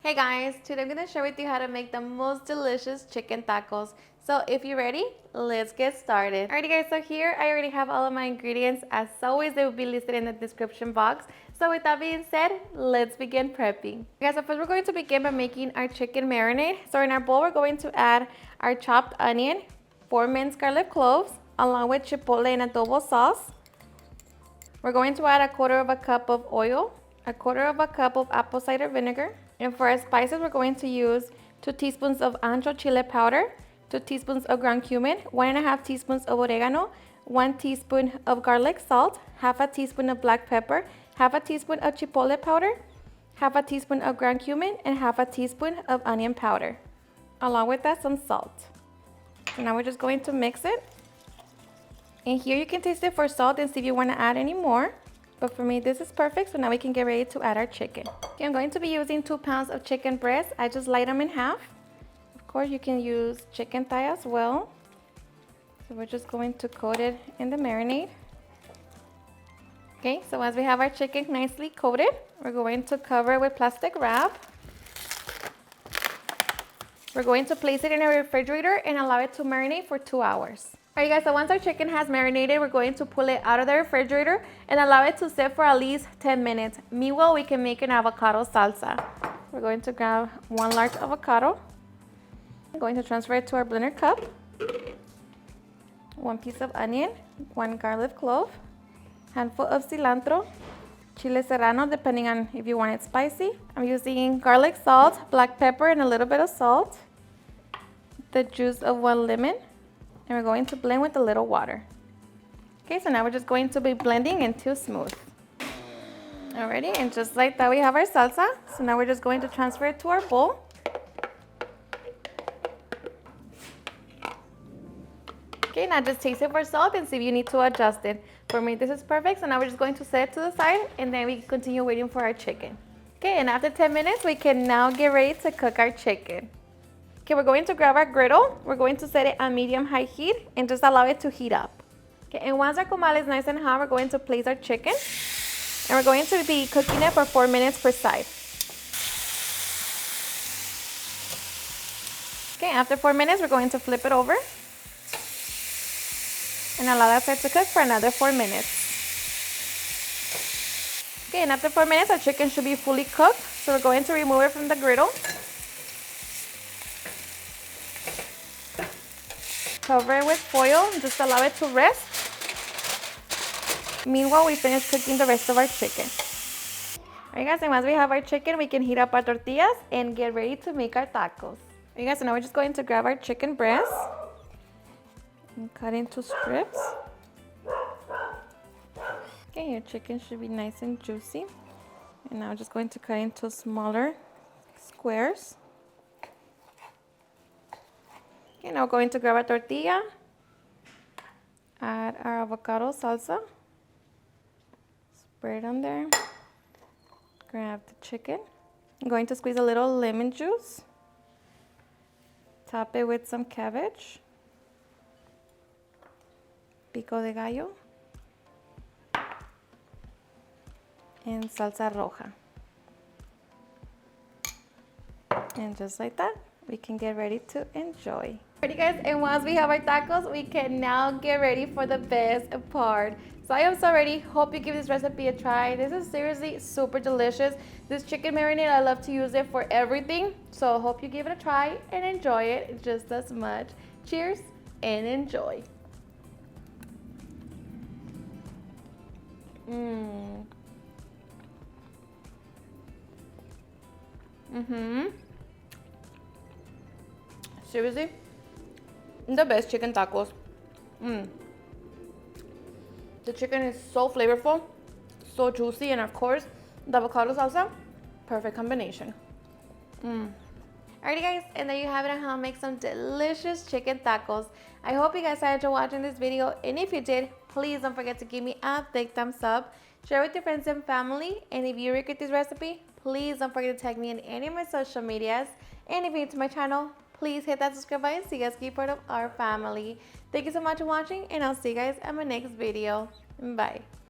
Hey guys, today I'm going to share with you how to make the most delicious chicken tacos. So if you're ready, let's get started. Alrighty guys, so here I already have all of my ingredients. As always, they will be listed in the description box. So with that being said, let's begin prepping. Guys, so first we're going to begin by making our chicken marinade. So in our bowl, we're going to add our chopped onion, 4 minced garlic cloves, along with chipotle and adobo sauce. We're going to add 1/4 cup of oil, 1/4 cup of apple cider vinegar. And for our spices, we're going to use 2 teaspoons of Ancho chile powder, 2 teaspoons of ground cumin, 1.5 teaspoons of oregano, 1 teaspoon of garlic salt, 1/2 teaspoon of black pepper, 1/2 teaspoon of chipotle powder, 1/2 teaspoon of ground cumin, and 1/2 teaspoon of onion powder. Along with that, some salt. So now we're just going to mix it. And here you can taste it for salt and see if you want to add any more. But for me, this is perfect, so now we can get ready to add our chicken. Okay, I'm going to be using 2 pounds of chicken breast. I just light them in half. Of course, you can use chicken thigh as well. So we're just going to coat it in the marinade. Okay, so as we have our chicken nicely coated, we're going to cover it with plastic wrap. We're going to place it in a refrigerator and allow it to marinate for 2 hours. Alright guys, so once our chicken has marinated, we're going to pull it out of the refrigerator and allow it to sit for at least 10 minutes. Meanwhile, we can make an avocado salsa. We're going to grab 1 large avocado. I'm going to transfer it to our blender cup. 1 piece of onion, 1 garlic clove, handful of cilantro, chile serrano depending on if you want it spicy. I'm using garlic salt, black pepper, and a little bit of salt. The juice of 1 lemon. And we're going to blend with a little water. Okay, so now we're just going to be blending until smooth. Alrighty, and just like that, we have our salsa. So now we're just going to transfer it to our bowl. Okay, now just taste it for salt and see if you need to adjust it. For me, this is perfect. So now we're just going to set it to the side and then we continue waiting for our chicken. Okay, and after 10 minutes, we can now get ready to cook our chicken. Okay, we're going to grab our griddle. We're going to set it on medium-high heat and just allow it to heat up. Okay, and once our comal is nice and hot, we're going to place our chicken. And we're going to be cooking it for 4 minutes per side. Okay, after 4 minutes, we're going to flip it over. And allow that side to cook for another 4 minutes. Okay, and after 4 minutes, our chicken should be fully cooked. So we're going to remove it from the griddle. Cover it with foil and just allow it to rest. Meanwhile, we finish cooking the rest of our chicken. Alright guys, and once we have our chicken, we can heat up our tortillas and get ready to make our tacos. Alright guys, so now we're just going to grab our chicken breast and cut into strips. Okay, your chicken should be nice and juicy. And now we're just going to cut into smaller squares. Okay, now we're going to grab a tortilla, add our avocado salsa, spread it on there, grab the chicken. I'm going to squeeze a little lemon juice, top it with some cabbage, pico de gallo, and salsa roja. And just like that, we can get ready to enjoy. Alrighty guys, and once we have our tacos, we can now get ready for the best part. So I am so ready. Hope you give this recipe a try. This is seriously super delicious. This chicken marinade, I love to use it for everything. So hope you give it a try and enjoy it just as much. Cheers and enjoy. Seriously, the best chicken tacos. The chicken is so flavorful, so juicy, and of course, the avocado salsa, perfect combination. Alrighty guys, and there you have it on how to make some delicious chicken tacos. I hope you guys enjoyed watching this video, and if you did, please don't forget to give me a big thumbs up. Share with your friends and family, and if you regret this recipe, please don't forget to tag me in any of my social medias. And if you're new to my channel, please hit that subscribe button so you guys can be part of our family. Thank you so much for watching, and I'll see you guys in my next video. Bye.